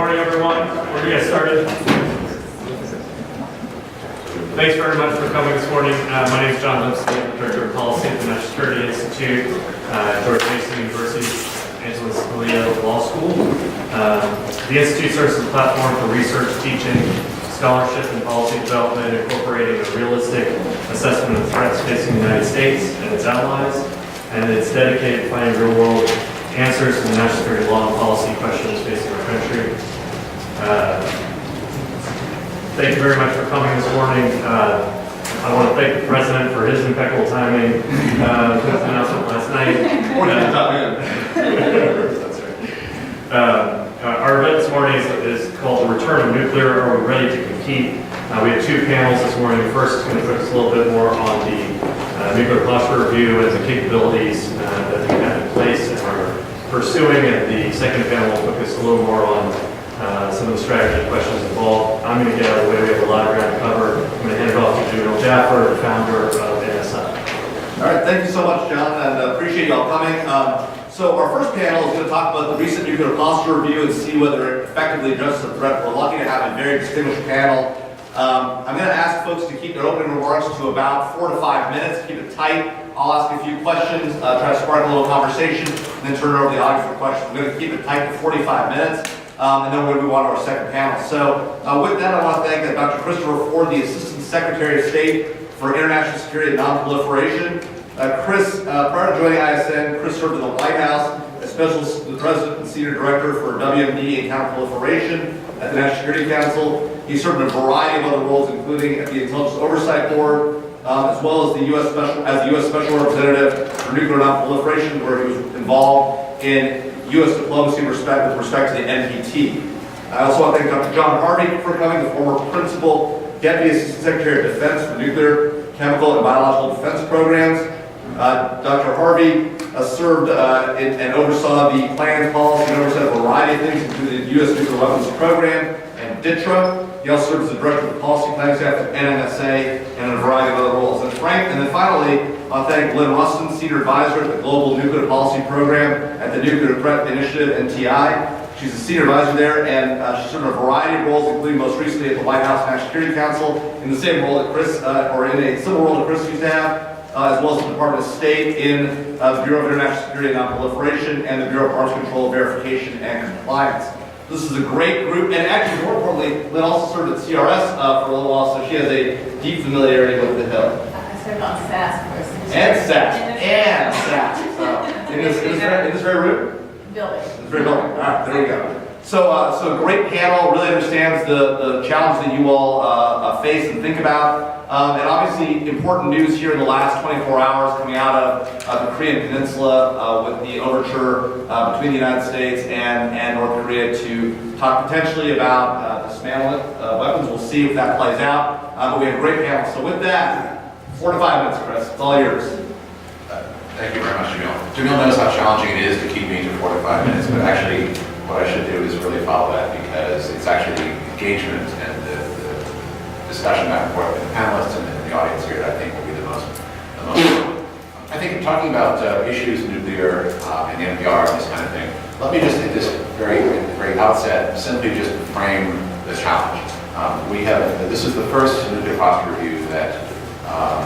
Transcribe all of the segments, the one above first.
morning, everyone. We're going to get started. Thanks very much for coming this morning. My name is John Lipsky. I'm the Director of Policy at the National Security Institute, George Mason University, Angeles Scalia Law School. The Institute serves as a platform for research, teaching, scholarship, and policy development, incorporating a realistic assessment of threats facing the United States and its allies, and it's dedicated to finding real-world answers to the national security law and policy questions facing our country. Thank you very much for coming this morning. I want to thank the President for his impeccable timing for his announcement last night. That's right. Our event this morning is called The Return of Nuclear. Are we ready to compete? We have two panels this morning. The first is going to focus a little bit more on the nuclear posture review and the capabilities that we have in place and are pursuing, and the second panel will focus a little more on some of the strategy questions involved. I'm going to get out of the way. We have a lot of ground to cover. I'm going to hand it off to Jamil Jaffer, the founder of NSI. All right, thank you so much, John, and appreciate you all coming. So our first panel is going to talk about the recent nuclear posture review and see whether it effectively addresses the threat. We're lucky to have a very distinguished panel. I'm going to ask folks to keep their opening remarks to about 4 to 5 minutes. Keep it tight. I'll ask a few questions, try to spark a little conversation, and then turn it over to the audience for questions. We're going to keep it tight to 45 minutes, and then we're going to move on to our second panel. So with that, I want to thank Dr. Christopher Ford, the Assistant Secretary of State for International Security and Non-Proliferation. Chris, prior to joining ISN, Chris served in the White House as the President and Senior Director for WMD and Counterproliferation at the National Security Council. He served in a variety of other roles, including at the Intelligence Oversight Board, as well as the U.S. Special Representative for Nuclear Non-Proliferation, where he was involved in U.S. diplomacy with respect to the NPT. I also want to thank Dr. John Harvey for coming, the former Principal Deputy Assistant Secretary of Defense for Nuclear, Chemical, and Biological Defense Programs. Dr. Harvey served and oversaw the plans, policy, and oversight of a variety of things, including the U.S. Nuclear Weapons Program and DITRA. He also served as the Director of the Policy Planning Staff at NNSA and in a variety of other roles. And then finally, I thank Lynn Ruston, Senior Advisor at the Global Nuclear Policy Program at the Nuclear Threat Initiative, NTI. She's a Senior Advisor there, and she served in a variety of roles, including most recently at the White House National Security Council, in the same role that Chris, or in a similar role that Chris used to have, as well as the Department of State in the Bureau of International Security and Non-Proliferation and the Bureau of Arms Control, Verification, and Compliance. This is a great group, and actually, more importantly, Lynn also served at CRS for a little while, so she has a deep familiarity with the Hill. I served on SAS first. And SAS. So, in this very room? Building. This very building. All right, there we go. So a great panel, really understands the challenge that you all face and think about. And obviously, important news here in the last 24 hours coming out of the Korean Peninsula with the overture between the United States and North Korea to talk potentially about dismantling weapons. We'll see if that plays out. But we have a great panel. So with that, 4 to 5 minutes, Chris. It's all yours. Thank you very much, Jamil. Jamil knows how challenging it is to keep me to 4 to 5 minutes, but actually what I should do is really follow that, because it's actually engagement and the discussion back and forth with the panelists and the audience here that I think will be the most important. I think talking about issues, nuclear and the NPR and this kind of thing, let me just at this very outset simply just frame the challenge. This is the first nuclear posture review that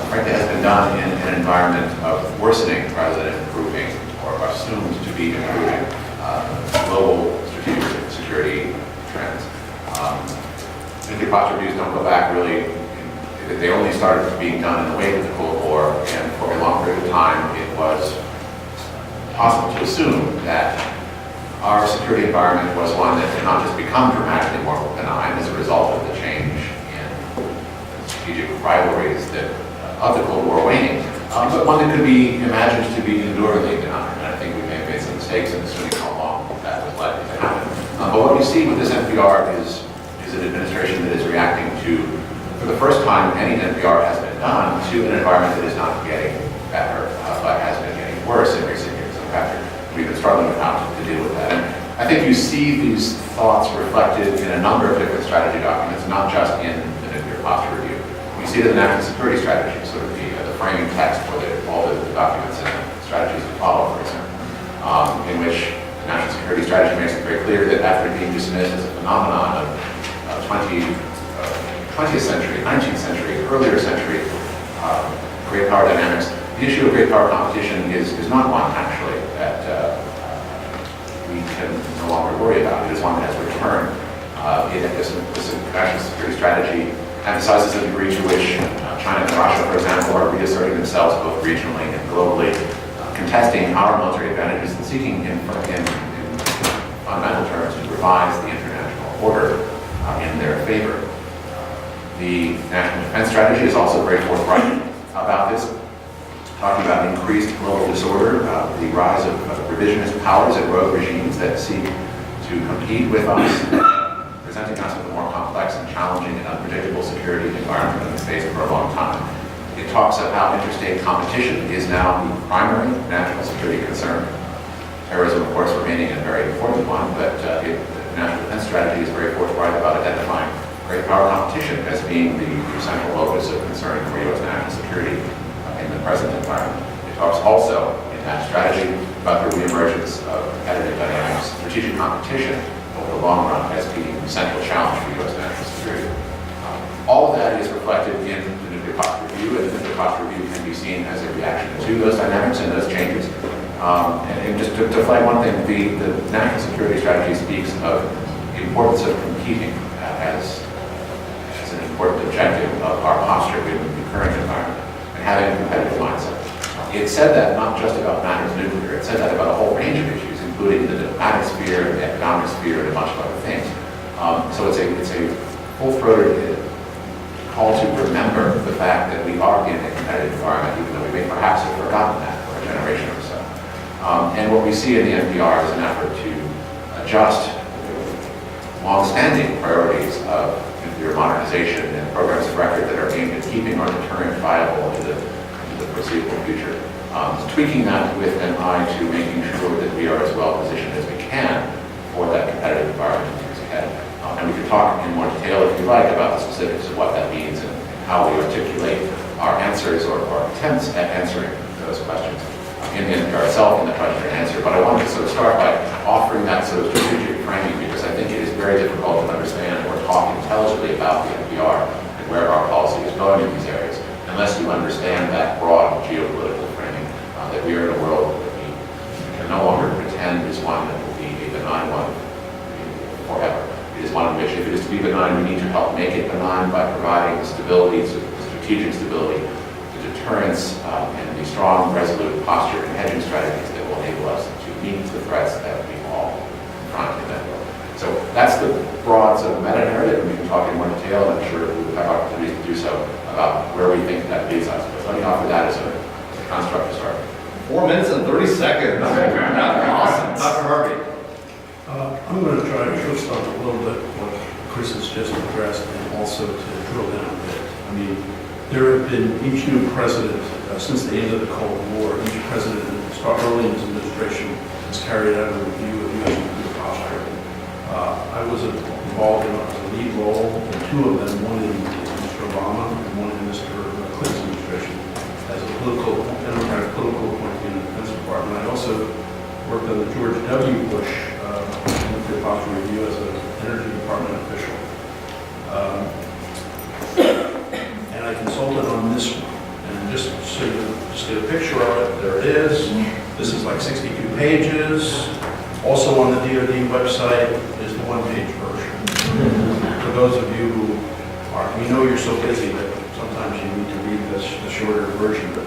frankly has been done in an environment of worsening rather than improving, or assumed to be improving global strategic security trends. Nuclear posture reviews don't go back really. They only started being done in the wake of the Cold War, and for a long period of time it was possible to assume that our security environment was one that did not just become dramatically more benign as a result of the change in strategic rivalries of the Cold War waning, but one that could be imagined to be enduringly benign. And I think we may have made some mistakes in assuming how long that was likely to happen. But what we see with this NPR is an administration that is reacting to, for the first time any NPR has been done, to an environment that is not getting better, but has been getting worse in recent years. In fact, we've been struggling with how to deal with that. And I think you see these thoughts reflected in a number of different strategy documents, not just in the nuclear posture review. You see it in the national security strategy, sort of the framing text for all the documents and strategies to follow, for example, in which the national security strategy makes it very clear that after being dismissed as a phenomenon of 20th century, 19th century, earlier century great power dynamics, the issue of great power competition is not one, actually, that we can no longer worry about. It is one that has returned. This national security strategy emphasizes the degree to which China and Russia, for example, are reasserting themselves both regionally and globally, contesting our military advantages and seeking in fundamental terms to revise the international order in their favor. The national defense strategy is also very forthright about this, talking about increased global disorder, the rise of revisionist powers and rogue regimes that seek to compete with us, presenting us with a more complex and challenging and unpredictable security environment than we've faced for a long time. It talks about how interstate competition is now the primary national security concern. Terrorism, of course, remaining a very important one, but the national defense strategy is very forthright about identifying great power competition as being the central locus of concern for U.S. national security in the present environment. It talks also in that strategy about the reemergence of competitive dynamics, strategic competition over the long run as being the central challenge for U.S. national security. All of that is reflected in the nuclear posture review, and the nuclear posture review can be seen as a reaction to those dynamics and those changes. And just to flag one thing, the national security strategy speaks of the importance of competing as an important objective of our posture in the current environment and having a competitive mindset. It said that not just about matters nuclear, it said that about a whole range of issues, including the diplomatic sphere, the economic sphere, and a bunch of other things. So it's a full-throated call to remember the fact that we are in a competitive environment, even though we may perhaps have forgotten that for a generation or so. And what we see in the NPR is an effort to adjust long-standing priorities of nuclear modernization and programs of record that are aimed at keeping our deterrent viable into the foreseeable future. Tweaking that with an eye to making sure that we are as well positioned as we can for that competitive environment in years ahead. And we can talk in more detail, if you like, about the specifics of what that means and how we articulate our answers or attempts at answering those questions in the NPR itself in the question and answer. But I wanted to sort of start by offering that sort of strategic framing, because I think it is very difficult to understand when we're talking intelligibly about the NPR and where our policy is going in these areas, unless you understand that broad geopolitical framing, that we are in a world that we can no longer pretend is one that will be a benign one forever. It is one in which, if it is to be benign, we need to help make it benign by providing the stability, strategic stability, the deterrence, and the strong, resolute posture and hedging strategies that will enable us to meet the threats that we all confront in that world. So that's the broad sort of meta-narrative, and we can talk in more detail, and I'm sure we will have opportunities to do so about where we think that leads us. But let me offer that as a construct to start. 4 minutes and 30 seconds. Awesome. Dr. Harvey. I'm going to try to twist on a little bit what Chris has just addressed, and also to drill down a bit. I mean, there have been each new president since the end of the Cold War. Each president, early in his administration, has carried out a review of U.S. nuclear posture. I was involved in a lead role in two of them, one in Mr. Obama and one in Mr. Clinton's administration, as a democratic political appointee in the Defense Department. I also worked on the George W. Bush nuclear posture review as an Energy Department official. And I consulted on this one. And just so you just get a picture of it, there it is. This is like 62 pages. Also on the DoD website is the one-page version. For those of you who are, we know you're so busy that sometimes you need to read the shorter version, but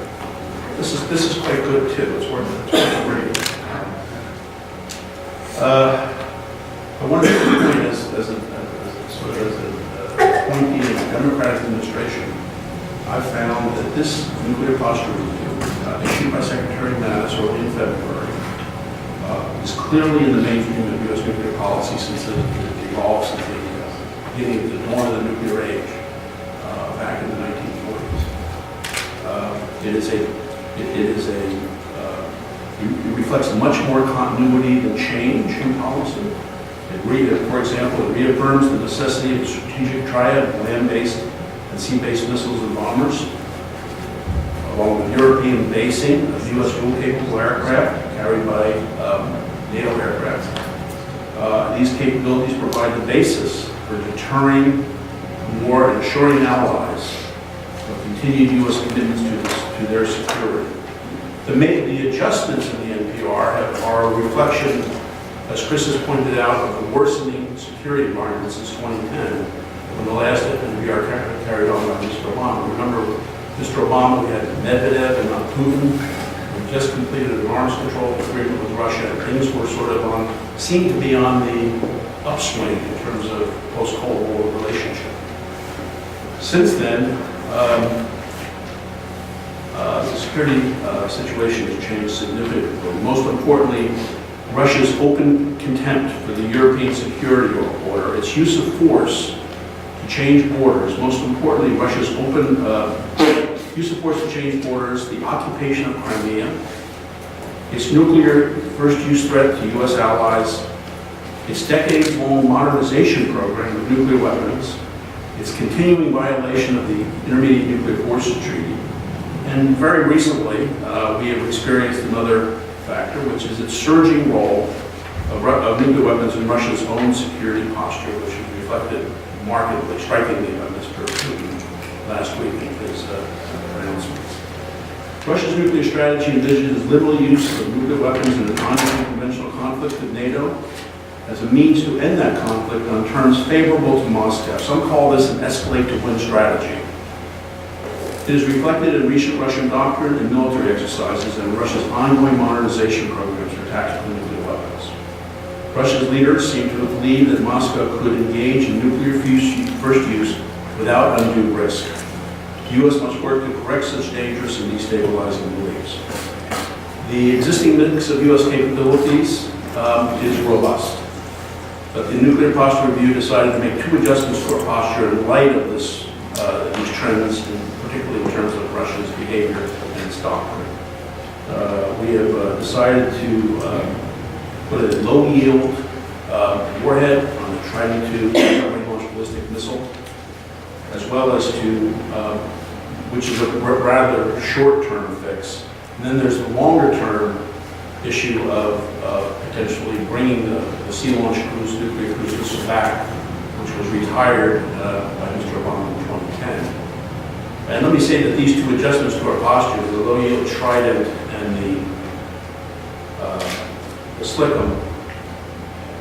this is quite good too. It's worth reading. I wanted to point as a appointee in the Democratic administration, I found that this nuclear posture review, issued by Secretary Mattis early in February, is clearly in the mainstream of U.S. nuclear policy since it evolved since the beginning of the dawn of the nuclear age back in the 1940s. It reflects much more continuity than change in policy. For example, it reaffirms the necessity of a strategic triad of land-based and sea-based missiles and bombers, along with European basing of U.S. dual-capable aircraft carried by NATO aircraft. These capabilities provide the basis for deterring war and assuring allies of continued U.S. commitments to their security. The adjustments in the NPR are a reflection, as Chris has pointed out, of the worsening security environment since 2010, when the last NPR carried on by Mr. Obama. Remember, Mr. Obama, we had Medvedev and now Putin. We just completed an arms control agreement with Russia, and things were sort of seemed to be on the upswing in terms of post-Cold War relationship. Since then, the security situation has changed significantly. Most importantly, Russia's open contempt for the European security order, its use of force to change borders. Most importantly, Russia's open use of force to change borders, the occupation of Crimea, its nuclear first-use threat to U.S. allies, its decades-long modernization program of nuclear weapons, its continuing violation of the Intermediate Nuclear Forces Treaty, and very recently, we have experienced another factor, which is its surging role of nuclear weapons in Russia's own security posture, which is reflected markedly, strikingly by Mr. Putin last week in his pronouncements. Russia's nuclear strategy envisions liberal use of nuclear weapons in an ongoing conventional conflict with NATO as a means to end that conflict on terms favorable to Moscow. Some call this an escalate-to-win strategy. It is reflected in recent Russian doctrine and military exercises and Russia's ongoing modernization programs for tactical nuclear weapons. Russia's leaders seem to believe that Moscow could engage in nuclear first use without undue risk. The U.S. must work to correct such dangerous and destabilizing beliefs. The existing mix of U.S. capabilities is robust, but the Nuclear Posture Review decided to make two adjustments to our posture in light of these trends, particularly in terms of Russia's behavior and its doctrine. We have decided to put a low-yield warhead on the Trident II long-range ballistic missile, as well as to, which is a rather short-term fix. And then there's the longer-term issue of potentially bringing the Sea-Launched nuclear cruise missile back, which was retired by Mr. Obama in 2010. And let me say that these two adjustments to our posture, the low-yield Trident and the Slickum,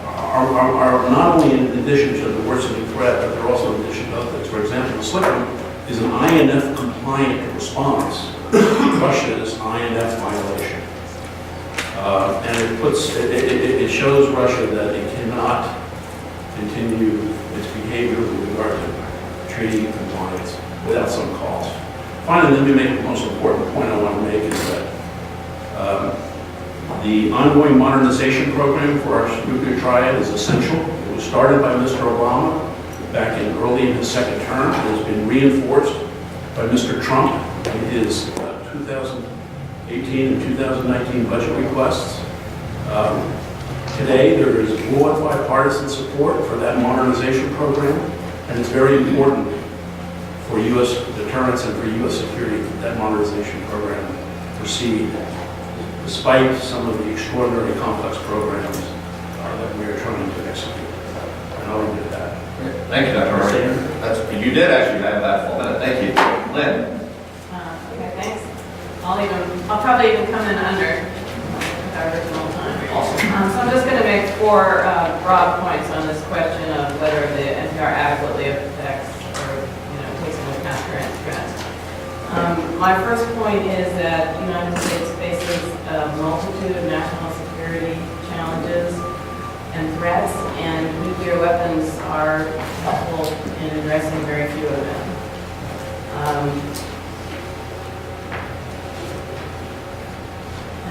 are not only in addition to the worsening threat, but they're also in addition to other things. For example, the Slickum is an INF-compliant response to Russia's INF violation. And it shows Russia that it cannot continue its behavior with regard to treaty compliance without some cost. Finally, let me make the most important point I want to make is that the ongoing modernization program for our nuclear triad is essential. It was started by Mr. Obama back early in his second term. It has been reinforced by Mr. Trump in his 2018 and 2019 budget requests. Today, there is broad bipartisan support for that modernization program, and it's very important for U.S. deterrence and for U.S. security that that modernization program proceed, despite some of the extraordinary complex programs that we are trying to execute. And I'll leave it at that. Thank you, Dr. Murray. You did actually have that full minute. Thank you. Lynn. Okay, thanks. I'll probably even come in under our original time. Awesome. So I'm just going to make four broad points on this question of whether the NPR adequately affects or takes into account current trends. My first point is that the United States faces a multitude of national security challenges and threats, and nuclear weapons are helpful in addressing very few of them.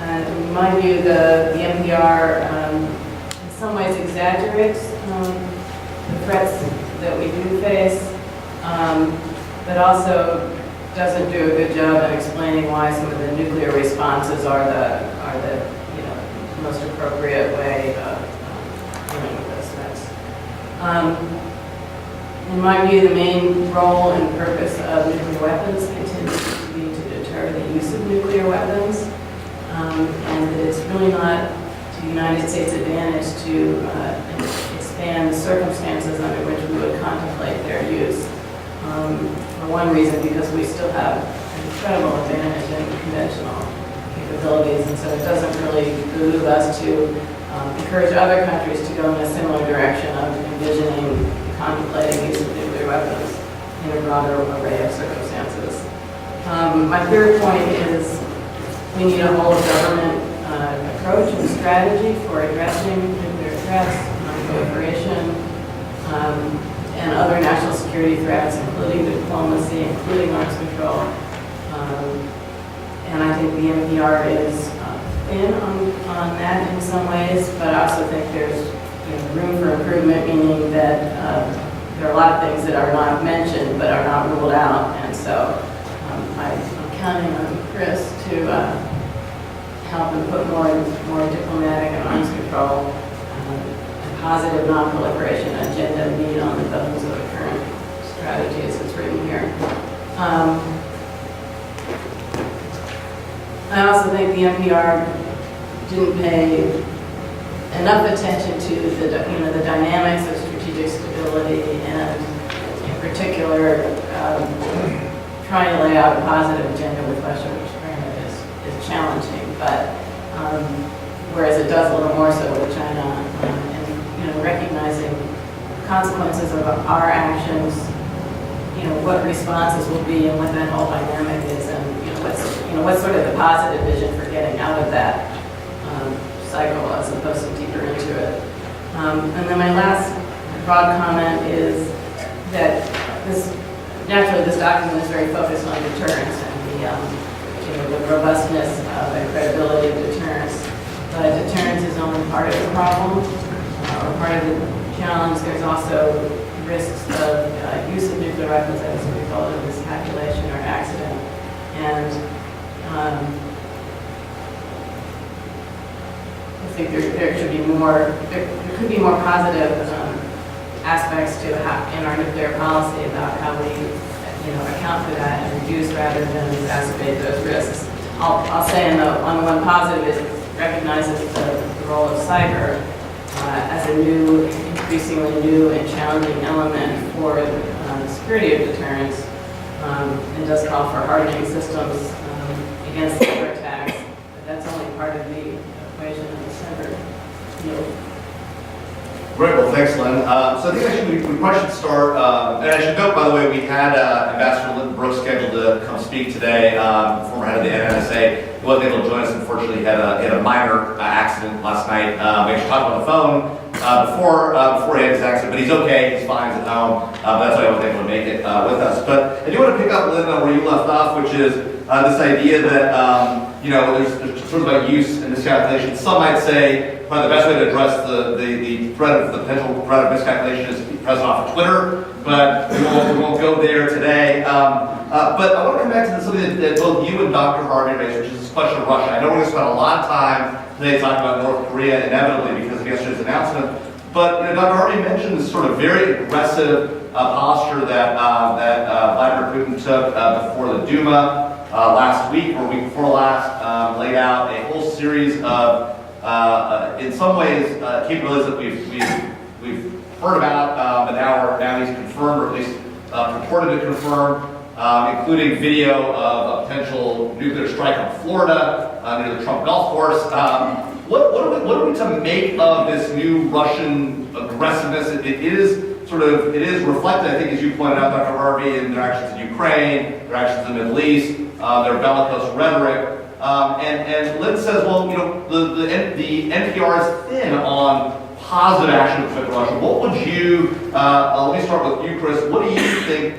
In my view, the NPR in some ways exaggerates the threats that we do face, but also doesn't do a good job at explaining why some of the nuclear responses are the most appropriate way of dealing with those threats. In my view, the main role and purpose of nuclear weapons continues to be to deter the use of nuclear weapons. And that it's really not to the United States' advantage to understand the circumstances under which we would contemplate their use. For one reason, because we still have an incredible advantage in conventional capabilities, and so it doesn't really behoove us to encourage other countries to go in a similar direction of envisioning, contemplating use of nuclear weapons in a broader array of circumstances. My third point is we need a whole of government approach and strategy for addressing nuclear threats, non-proliferation, and other national security threats, including diplomacy, including arms control. And I think the NPR is thin on that in some ways, but I also think there's room for improvement, meaning that there are a lot of things that are not mentioned but are not ruled out. And so I'm counting on Chris to help and put more diplomatic and arms control and positive non-proliferation agenda meet on the bones of the current strategy as it's written here. I also think the NPR didn't pay enough attention to the dynamics of strategic stability, and in particular trying to lay out a positive agenda with Russia, which granted is challenging, but whereas it does a little more so with China, and recognizing consequences of our actions, what responses will be and what that whole dynamic is, and what's sort of the positive vision for getting out of that cycle as opposed to deeper into it. And then my last broad comment is that naturally this document is very focused on deterrence and the robustness and credibility of deterrence. But deterrence is only part of the problem or part of the challenge. There's also risks of use of nuclear weapons as a result of miscalculation or accident. And I think there should be more, there could be more positive aspects to in our nuclear policy about how we account for that and reduce rather than exacerbate those risks. I'll say on the one positive is it recognizes the role of cyber as a increasingly new and challenging element for the security of deterrence, and does call for hardening systems against cyber attacks. But that's only part of the equation of the cyber field. Great, well, thanks, Lynn. So I think actually we probably should start, and I should note, by the way, we had Ambassador Lynn Brooks scheduled to come speak today, former head of the NNSA. He wasn't able to join us, unfortunately. He had a minor accident last night. We actually talked on the phone before he had his accident, but he's okay, he's fine, he's at home. That's why I wasn't able to make it with us. But I do want to pick up, Lynn, where you left off, which is this idea that, there's sort of about use and miscalculation. Some might say probably the best way to address the potential threat of miscalculation is to be present off of Twitter, but we won't go there today. But I want to come back to something that both you and Dr. Harvey raised, which is this question of Russia. I know we're going to spend a lot of time today talking about North Korea, inevitably, because of yesterday's announcement. But Dr. Harvey mentioned this sort of very aggressive posture that Vladimir Putin took before the Duma last week or week before last, laid out a whole series of, in some ways, capabilities that we've heard about, but now he's confirmed, or at least purported to confirm, including video of a potential nuclear strike on Florida near the Trump golf course. What are we to make of this new Russian aggressiveness? It is reflected, I think, as you pointed out, Dr. Harvey, in their actions in Ukraine, their actions in the Middle East, their bellicose rhetoric. And Lynn says, well, the NPR is thin on positive action with Russia. What would you, let me start with you, Chris, what do you think,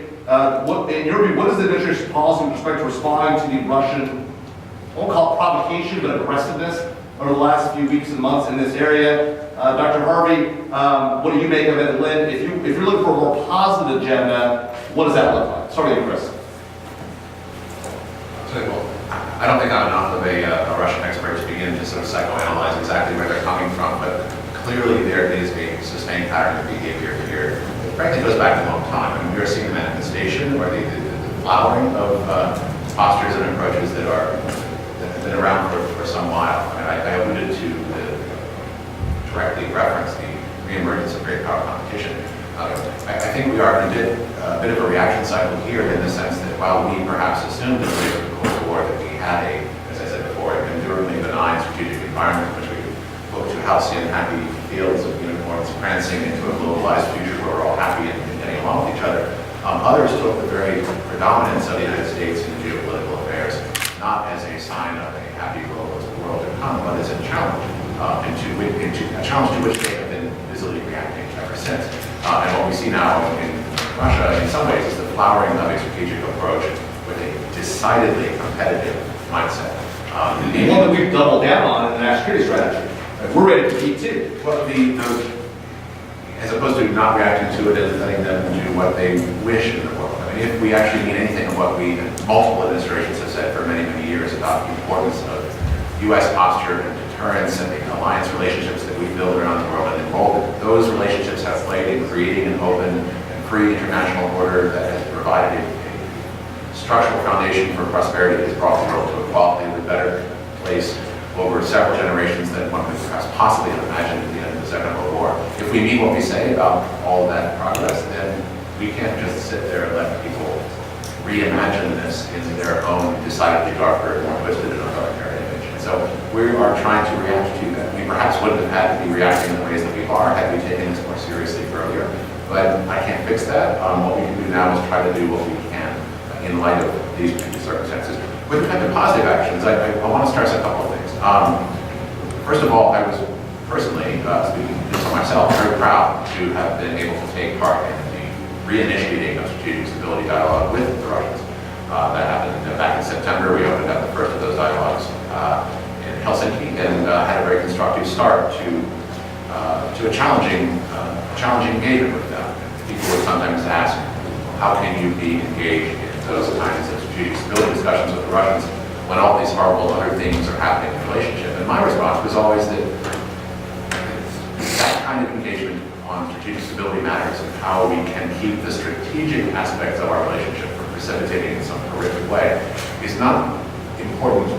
in your view, what is the administration's policy with respect to responding to the Russian, I won't call it provocation, but aggressiveness over the last few weeks and months in this area? Dr. Harvey, what do you make of it? Lynn, if you're looking for a more positive agenda, what does that look like? Start with you, Chris. Well, I don't think I'm enough of a Russian expert to begin to sort of psychoanalyze exactly where they're coming from, but clearly there is a sustained pattern of behavior here. It frankly goes back a long time. I mean, we are seeing the manifestation or the flowering of postures and approaches that have been around for some while. I mean, I alluded to directly reference the reemergence of great power competition. I think we are in a bit of a reaction cycle here in the sense that while we perhaps assumed in the wake of the Cold War that we had as I said before, an enduringly benign strategic environment in which we could look to halcyon, happy fields of unicorns prancing into a globalized future where we're all happy and getting along with each other, others took the very predominance of the United States in geopolitical affairs not as a sign of a happy globalist world to come, but as a challenge, a challenge to which they have been busily reacting ever since. And what we see now in Russia, in some ways, is the flowering of a strategic approach with a decidedly competitive mindset. The one that we've doubled down on in the national security strategy. Like, we're ready to compete too. Well, as opposed to not reacting to it and letting them do what they wish in the world. I mean, if we actually mean anything of what we, multiple administrations have said for many, many years about the importance of U.S. posture and deterrence and the alliance relationships that we build around the world and involvement, those relationships have played in creating an open and free international order that has provided a structural foundation for prosperity that has brought the world to a qualitatively better place over several generations than one could perhaps possibly have imagined at the end of the Second World War. If we mean what we say about all that progress, then we can't just sit there and let people reimagine this in their own decidedly darker, more twisted and authoritarian image. And so we are trying to react to that. We perhaps wouldn't have had to be reacting in the ways that we are had we taken this more seriously earlier. But I can't fix that. What we can do now is try to do what we can in light of these circumstances. With respect to positive actions, I want to stress a couple of things. First of all, I was personally, speaking for myself, very proud to have been able to take part in the reinitiating of strategic stability dialogue with the Russians. That happened back in September. We opened up the first of those dialogues in Helsinki and had a very constructive start to a challenging engagement with them. People would sometimes ask, how can you be engaged in those kinds of strategic stability discussions with the Russians when all these horrible other things are happening in the relationship? And my response was always that kind of engagement on strategic stability matters and how we can keep the strategic aspects of our relationship from precipitating in some horrific way is not important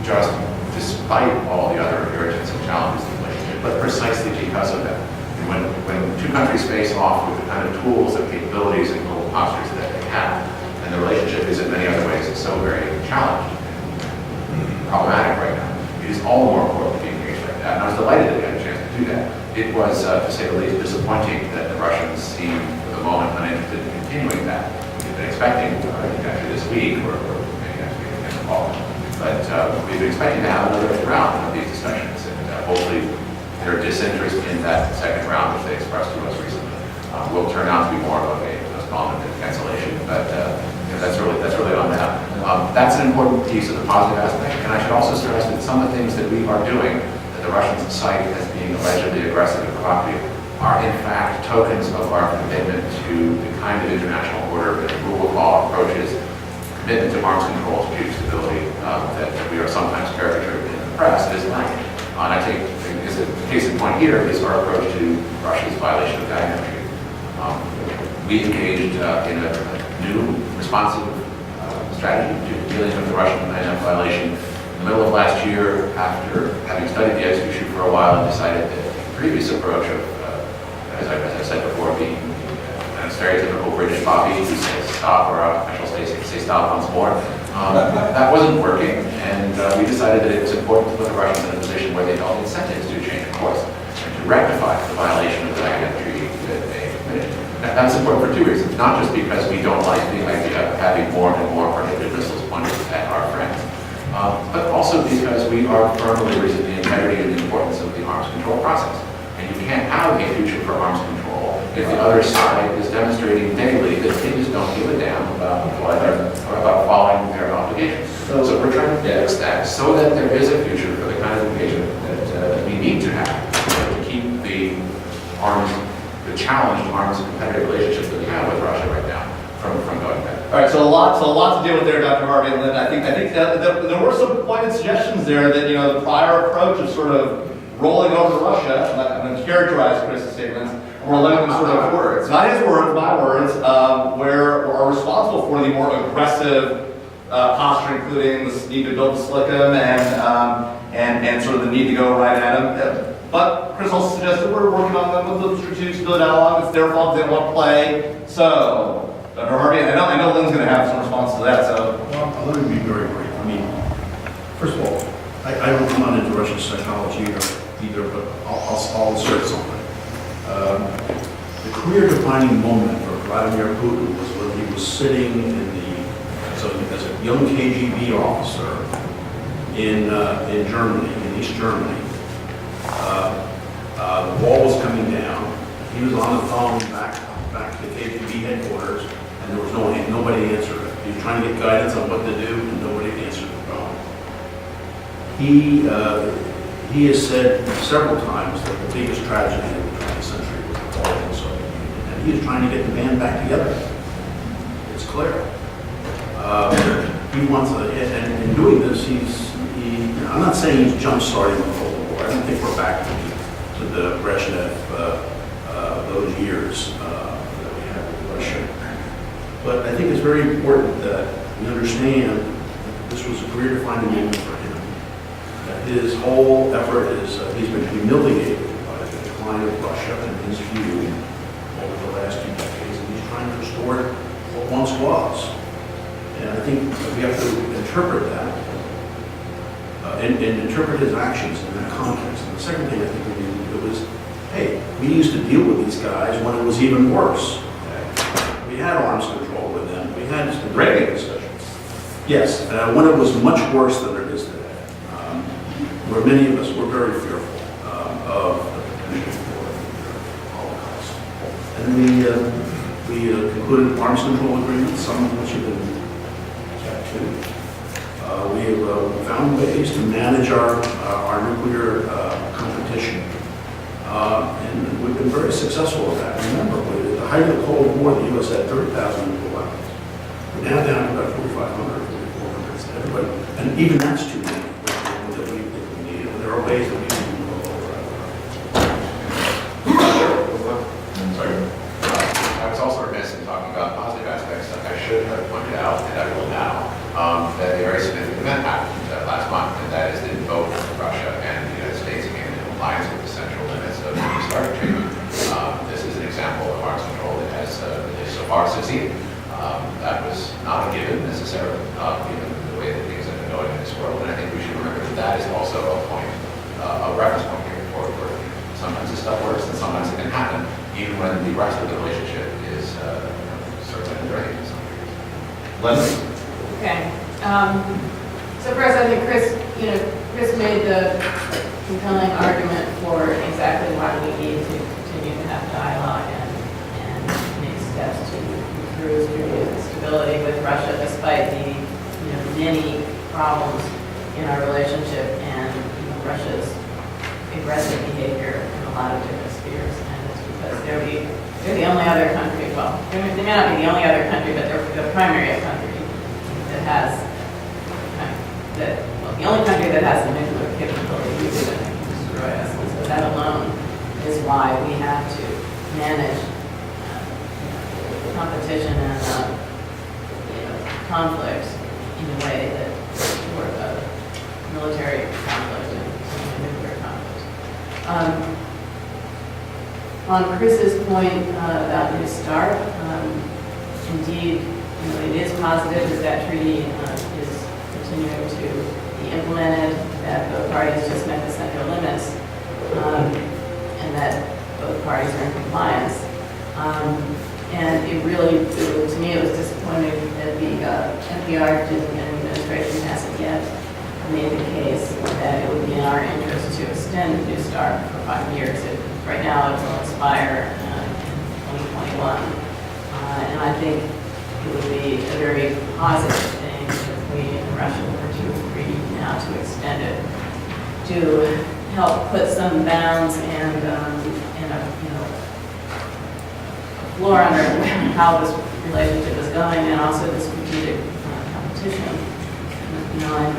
just despite all the other irritants and challenges in the relationship, but precisely because of that. And when two countries face off with the kind of tools and capabilities and global postures that they have, and the relationship is in many other ways so very challenged and problematic right now, it is all the more important to be engaged like that. And I was delighted that we had a chance to do that. It was, to say the least, disappointing that the Russians seemed, for the moment, uninterested in continuing that. We've been expecting, I think actually this week, or maybe next week again, the fall, but we've been expecting to have another round of these discussions, and hopefully their disinterest in that second round, which they expressed to us recently, will turn out to be more of a postponement and cancellation. But that's really on them. That's an important piece of the positive aspect, and I should also stress that some of the things that we are doing that the Russians cite as being allegedly aggressive and provocative are in fact tokens of our commitment to the kind of international order and rule of law approaches, commitment to arms control, strategic stability that we are sometimes caricatured in the press as like. And I think as a case in point here is our approach to Russia's violation of Gagnon Treaty. We engaged in a new responsive strategy to dealing with the Russian INF violation in the middle of last year, after having studied the issue for a while and decided that the previous approach of, as I said before, being a stereotypical British Bobby who says stop, or I shall say stop once more, that wasn't working, and we decided that it was important to put the Russians in a position where they felt incentives to change course and to rectify the violation of the Gagnon Treaty that they committed. That's important for two reasons, not just because we don't like the idea of having more and more prohibited missiles pointed at our friends, but also because we are firm believers in the integrity and the importance of the arms control process. And you can't have a future for arms control if the other side is demonstrating daily that they just don't give a damn about following their obligations. So we're trying to fix that so that there is a future for the kind of engagement that we need to have to keep the challenged arms competitive relationships that we have with Russia right now from going back. All right, so a lot to deal with there, Dr. Harvey and Lynn. I think there were some pointed suggestions there that, the prior approach of sort of rolling over Russia, I'm going to characterize Chris's statements, or letting them sort of words, not his words, my words, where are responsible for the more aggressive posture, including the need to build the Slickum and sort of the need to go right at him. But Chris also suggested we're working on them with the strategic stability dialogue. It's their fault if they don't want to play. So, Dr. Harvey, I know Lynn's going to have some response to that. So, Well, let me be very brief. I mean, first of all, I'm not into Russian psychology either, but I'll assert something. The career-defining moment for Vladimir Putin was when he was sitting in as a young KGB officer in Germany, in East Germany. The wall was coming down. He was on the phone back to the KGB headquarters, and there was nobody answered it. He was trying to get guidance on what to do, and nobody answered the phone. He has said several times that the biggest tragedy of the 20th century was the fall of the Soviet Union, and he is trying to get the band back together. It's clear. He wants and in doing this, I'm not saying he's jump-starting the Cold War. I don't think we're back to the Brezhnev, those years that we had with Russia. But I think it's very important that we understand that this was a career-defining moment for him. That his whole effort is, he's been humiliated by the decline of Russia and his view over the last 2 decades, and he's trying to restore what once was. And I think we have to interpret that and interpret his actions in that context. And the second thing I think we need to do is, hey, we used to deal with these guys when it was even worse. Okay? We had arms control with them. We had stability discussions. Yes, when it was much worse than it is today. Where many of us were very fearful of the potential for the Holocaust. And we concluded arms control agreements, some of which have been tattooed. We have found ways to manage our nuclear competition. And we've been very successful at that. Remember, at the height of the Cold War, the U.S. had 30,000 nuclear weapons. We're now down to about 4,500, 4,400. Everybody, and even that's too many. There are ways that we can go over that. Sorry. I was also remiss in talking about positive aspects that I should have pointed out, and I will now, that a very significant event happened last month, and that is that both Russia and the United States came into compliance with the central limits of the New START Treaty. This is an example of arms control that has so far succeeded. That was not a given necessarily, given the way that things have been going in this world, and I think we should remember that that is also a point, a reference point here for sometimes this stuff works and sometimes it can happen even when the rest of the relationship is certainly drained in some ways. Leslie? Okay. So first, I think Chris made the compelling argument for exactly why we need to continue to have dialogue and make steps to improve stability with Russia, despite the many problems in our relationship and Russia's aggressive behavior in a lot of different spheres. And it's because they're the only other country, well, they may not be the only other country, but they're the primary country that has, the only country that has the nuclear capability to destroy us. And so that alone is why we have to manage competition and conflict in a way that sort of military conflict and nuclear conflict. On Chris's point about New START, indeed, it is positive that that treaty is continuing to be implemented, that both parties just met the central limits, and that both parties are in compliance. And it really, to me, it was disappointing that the NPR administration hasn't yet made the case that it would be in our interest to extend New START for 5 years. Right now, it will expire in 2021. And I think it would be a very positive thing if we in Russia were to agree now to extend it to help put some bounds and floor under how this relationship is going, and also the strategic competition.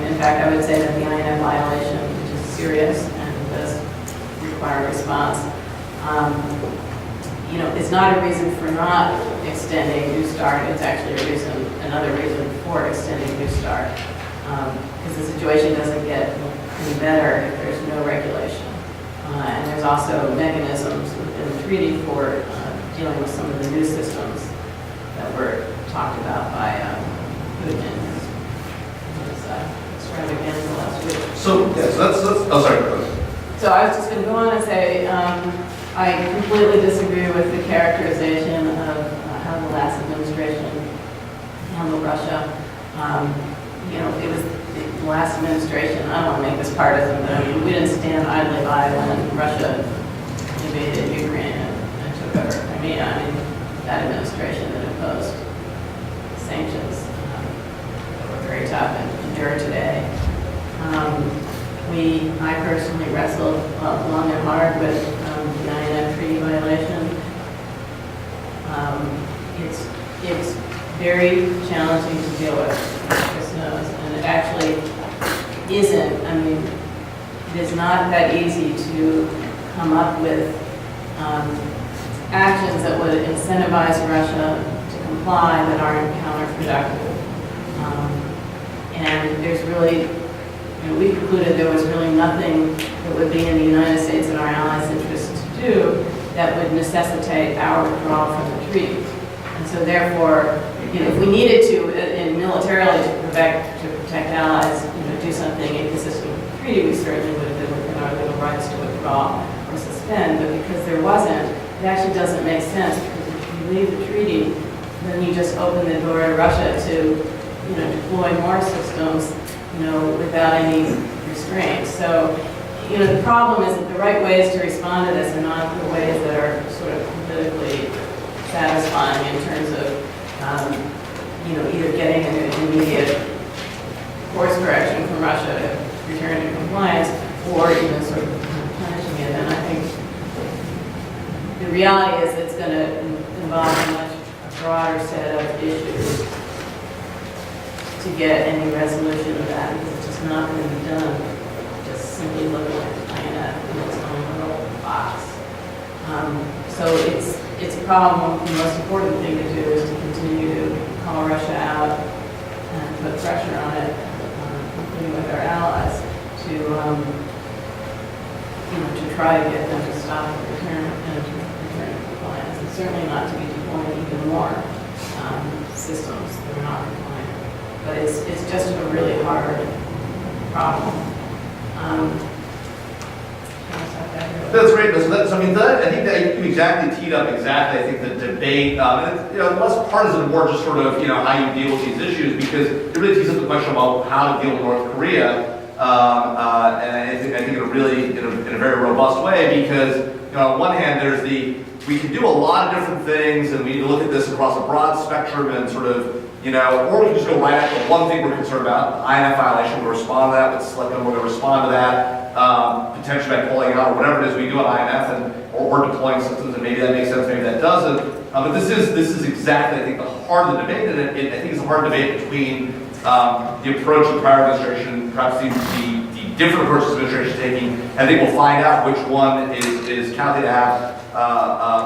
In fact, I would say that the INF violation, which is serious and does require a response, is not a reason for not extending New START. It's actually another reason for extending New START, because the situation doesn't get any better if there's no regulation. And there's also mechanisms within the treaty for dealing with some of the new systems that were talked about by Putin and his extravaganza last week. So, yeah, so that's, oh, sorry. Go ahead. So I was just going to go on and say, I completely disagree with the characterization of how the last administration handled Russia. It was the last administration, I don't want to make this partisan, but I mean, we didn't stand idly by when Russia invaded Ukraine and took over Crimea. I mean, that administration that imposed sanctions were very tough and endure today. I personally wrestled long and hard with the INF treaty violation. It's very challenging to deal with, as Chris knows, and it actually isn't. I mean, it is not that easy to come up with actions that would incentivize Russia to comply that aren't counterproductive. And there's really, we concluded there was really nothing that would be in the United States and our allies' interest to do that would necessitate our withdrawal from the treaty. And so therefore, if we needed to, militarily to protect allies, do something inconsistent with the treaty, we certainly would have been within our legal rights to withdraw or suspend. But because there wasn't, it actually doesn't make sense, because if you leave the treaty, then you just open the door to Russia to, deploy more systems, without any restraints. So, the problem is that the right ways to respond to this are not the ways that are sort of politically satisfying in terms of, either getting an immediate course correction from Russia to return to compliance, or even sort of punishing it. And I think the reality is it's going to involve a much broader set of issues to get any resolution of that, because it's just not going to be done just simply looking at the INF in its own little box. So it's a problem. The most important thing to do is to continue to call Russia out and put pressure on it, including with our allies, to try to get them to stop the return to compliance, and certainly not to be deploying even more systems that are not compliant. But it's just a really hard problem. That's great. I think that you exactly teed up I think the debate, less partisan, more just sort of, how you deal with these issues, because it really tees up the question about how to deal with North Korea, and I think in a very robust way, because, on one hand, we can do a lot of different things, and we need to look at this across a broad spectrum and sort of, or we can just go right after the one thing we're concerned about, INF violation, we'll respond to that, let's select them, we're going to respond to that, potentially by pulling out, or whatever it is we do at INF, or deploying systems, and maybe that makes sense, maybe that doesn't. But this is exactly, I think, the heart of the debate, and I think it's a hard debate between the approach of the prior administration, perhaps the different approaches the administration is taking. I think we'll find out which one is counted to have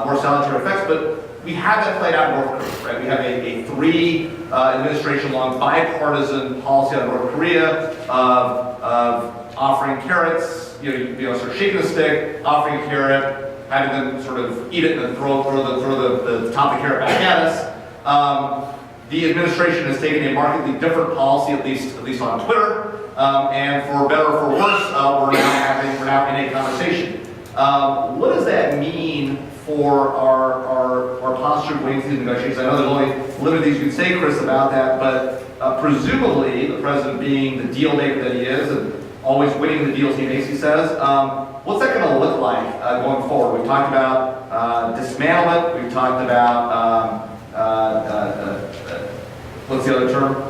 more salutary effects, but we have that played out in North Korea, right? We have a three administration-long bipartisan policy on North Korea of offering carrots, sort of shaking a stick, offering a carrot, having them sort of eat it and then throw the top of the carrot back at us. The administration has taken a markedly different policy, at least on Twitter, and for better or for worse, we're now in a conversation. What does that mean for our posture going through the negotiations? I know there's only limited things you can say, Chris, about that, but presumably the president being the deal maker that he is, and always winning the deals he makes, he says, what's that going to look like going forward? We've talked about dismantlement, we've talked about, what's the other term?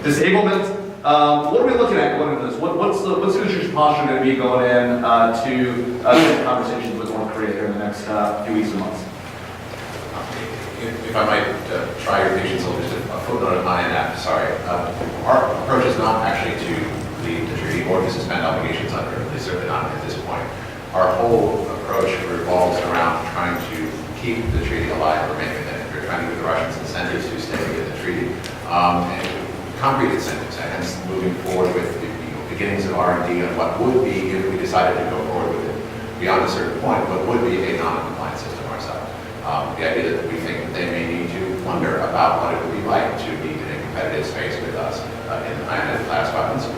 Disablement. What are we looking at going into this? What's the administration's posture going to be going in to conversations with North Korea here in the next few weeks and months? If I might try your patience, I'll just a footnote on INF, sorry. Our approach is not actually to leave the treaty or to suspend obligations under it, at least certainly not at this point. Our whole approach revolves around trying to keep the treaty alive or make it that we're trying to give the Russians incentives to stay within the treaty. And concrete incentives, and hence moving forward with the beginnings of R&D on what would be if we decided to go forward with it. beyond a certain point, what would be a non-compliant system ourselves. The idea that we think that they may need to wonder about what it would be like to be in a competitive space with us in the high-end class weapons.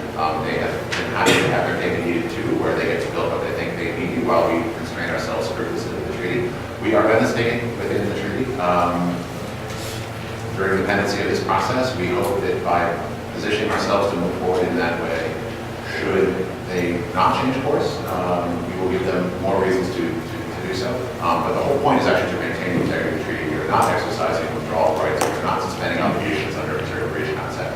They have been happy to have their cake and eat it too, where they get to build what they think they need while we constrain ourselves scrupulously to the treaty. We are going to stay within the treaty. During the pendency of this process, we hope that by positioning ourselves to move forward in that way, should they not change course, we will give them more reasons to do so. But the whole point is actually to maintain the integrity of the treaty. We are not exercising withdrawal rights. We are not suspending obligations under material breach concept.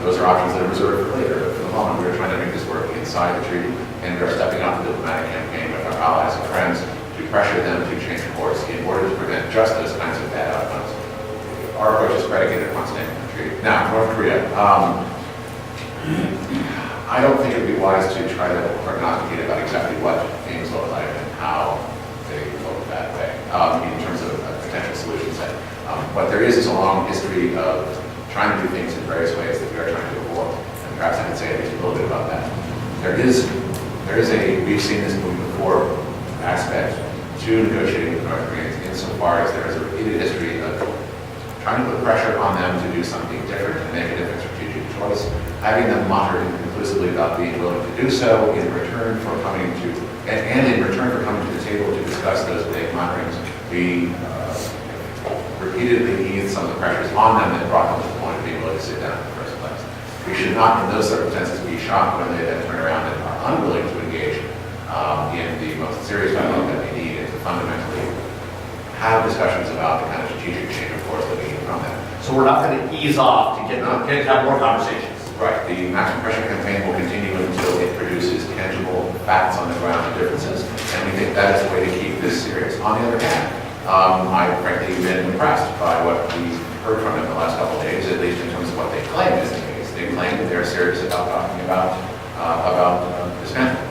Those are options that are reserved for later. But for the moment, we are trying to make this work inside the treaty, and we are stepping up the diplomatic campaign with our allies and friends to pressure them to change course in order to prevent just those kinds of bad outcomes. Our approach is predicated upon staying in the treaty. Now, North Korea. I don't think it would be wise to try to prognosticate about exactly what things look like and how they look that way in terms of a potential solution set. But there is a long history of trying to do things in various ways that we are trying to avoid. And perhaps I can say at least a little bit about that. There is a, we've seen this movie before, aspect to negotiating with North Koreans insofar as there is a repeated history of trying to put pressure on them to do something different and make a different strategic choice, having them monitor conclusively about being willing to do so in return for coming to, and in return for coming to the table to discuss those big monitorings, we repeatedly eased some of the pressures on them that brought them to the point of being willing to sit down in the first place. We should not, in those circumstances, be shocked when they then turn around and are unwilling to engage in the most serious dialogue that we need and to fundamentally have discussions about the kind of strategic change of course that we need from them. So we're not going to ease off to get to have more conversations. Right. The maximum pressure campaign will continue until it produces tangible facts on the ground of differences, and we think that is the way to keep this serious. On the other hand, I've frankly been impressed by what we've heard from them the last couple of days, at least in terms of what they claim is the case. They claim that they're serious about talking about dismantling.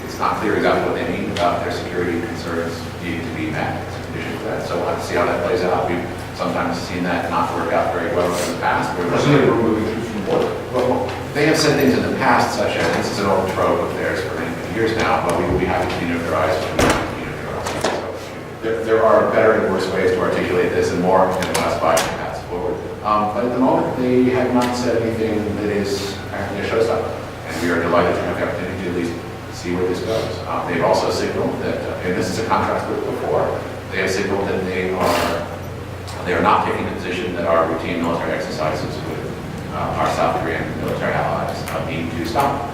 It's not clear exactly what they mean about their security concerns needing to be met as a condition for that. So we'll have to see how that plays out. We've sometimes seen that not work out very well in the past. Presumably we're moving troops from border. Well, they have said things in the past, such as, this is an old trope of theirs for many, many years now, but we will be happy to denuclearize when we have to denuclearize. So there are better and worse ways to articulate this and more in the last 5 paths forward. But at the moment, they have not said anything that is apparently a showstopper. And we are delighted to have the opportunity to at least see where this goes. They've also signaled that, and this is a contrast with before, they have signaled that they are not taking the position that our routine military exercises with our South Korean military allies need to stop.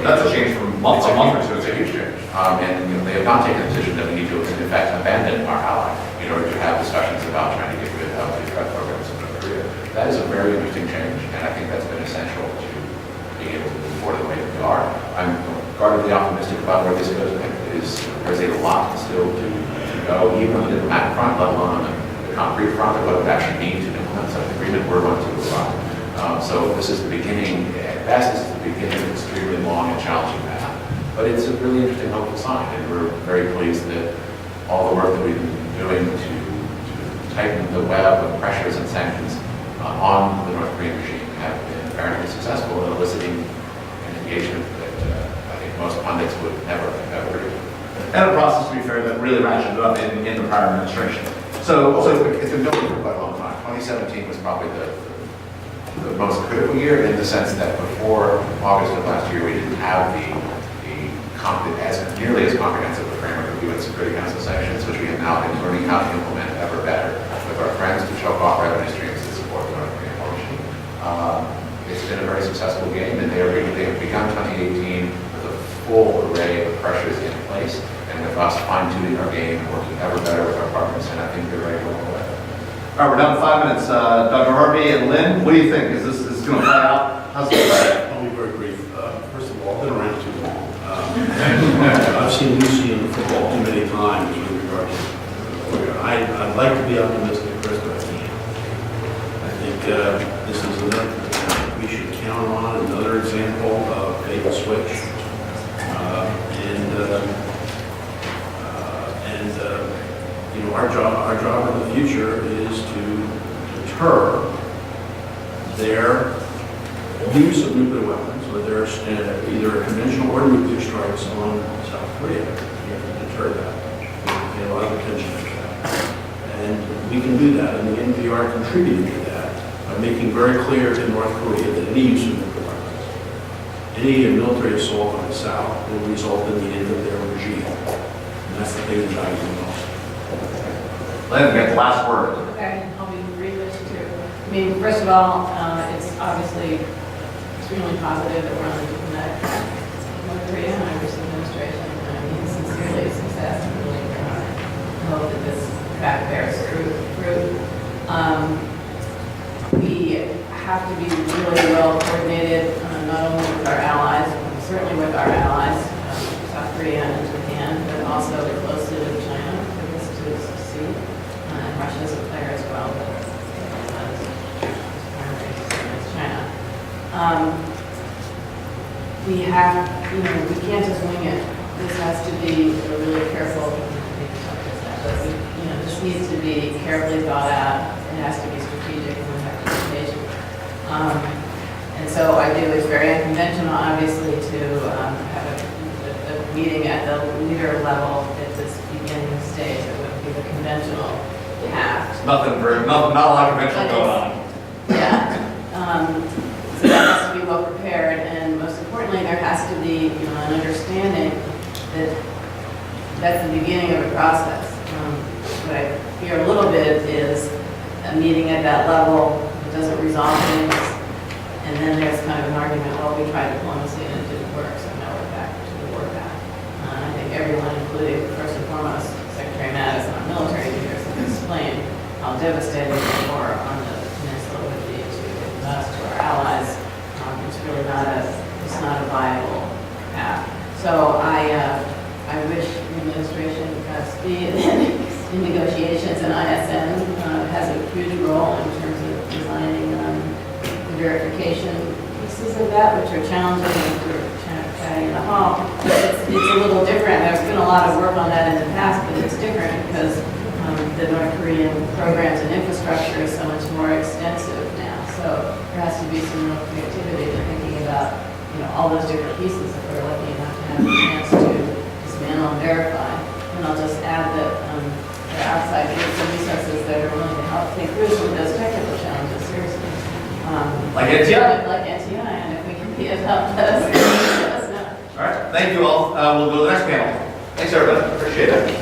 That's a change from month to month. It's a huge change. And they have not taken the position that we need to, in fact, abandon our ally in order to have discussions about trying to get rid of the threat programs in North Korea. That is a very interesting change, and I think that's been essential to being able to move forward the way that we are. I'm guardedly optimistic about where this goes. There's a lot still to go, even on the diplomatic front, let alone on the concrete front of what it would actually mean to implement such an agreement we're going to arrive. So this is the beginning, at best, this is the beginning of an extremely long and challenging path. But it's a really interesting, hopeful sign, and we're very pleased that all the work that we've been doing to tighten the web of pressures and sanctions on the North Korean regime have been apparently successful in eliciting an engagement that I think most pundits would never have heard of. And a process, to be fair, that really ratcheted up in the prior administration. So it's been building for quite a long time. 2017 was probably the most critical year in the sense that before August of last year, we didn't have nearly as comprehensive a framework of UN Security Council sanctions, which we have now been learning how to implement ever better with our friends to choke off revenue streams to support the North Korean war machine. It's been a very successful game, and they have begun 2018 with a full array of pressures in place, and with us fine-tuning our game and working ever better with our partners, and I think they're ready to roll away. all right, we're down to 5 minutes. Dr. Harvey and Lynn, what do you think? Is this going to play out? How's it going to play out? I'll be very brief. First of all, I've been around too long. I've seen Lucy in football too many times with regard to I'd like to be optimistic, Chris, but I can't. I think this is another, we should count on another example of bait and switch. Our job in the future is to deter their use of nuclear weapons, whether they're either conventional or nuclear strikes on South Korea. You have to deter that. Pay a lot of attention to that. And we can do that, and the NPR contributed to that by making very clear to North Korea that any use of nuclear weapons, any military assault on the South will result in the end of their regime. And that's the thing that drives them most. Lynn, get the last word. Okay, I'll be brief too. I mean, first of all, it's obviously extremely positive that we're on the diplomatic track in North Korea, and I wish the administration, I mean, sincerely success, and really hope that this track bears fruit. We have to be really well coordinated, not only with our allies, certainly with our allies, South Korea and Japan, but also closely with China for this to succeed. And Russia is a player as well, but it's China. We have, we can't just wing it. This has to be a really careful, but this needs to be carefully thought out. It has to be strategic and we have to be patient. And so I do, it's very unconventional, obviously, to have a meeting at the leader level at this beginning stage. It wouldn't be the conventional path. Not a lot of conventional going on. Yeah. So that has to be well prepared, and most importantly, there has to be an understanding that that's the beginning of a process. What I fear a little bit is a meeting at that level that doesn't resolve things, and then there's kind of an argument, well, we tried diplomacy and it didn't work, so now we're back to the war path. I think everyone, including first and foremost Secretary Mattis and our military leaders, have explained how devastating the war on the peninsula would be to us, to our allies. It's really not a viable path. So I wish the administration speed in negotiations, and ISN has a huge role in terms of designing the verification pieces of that, which are challenging, as we were chatting in the hall. But it's a little different. There's been a lot of work on that in the past, but it's different because the North Korean programs and infrastructure is so much more extensive now. So there has to be some real creativity in thinking about all those different pieces if we're lucky enough to have the chance to dismantle and verify. And I'll just add that there are outside groups and resources that are willing to help take through some of those technical challenges seriously. Like NTI? Like NTI, and if we can be of help, let us know. All right, thank you all. We'll go to the next panel. Thanks, everybody. Appreciate it.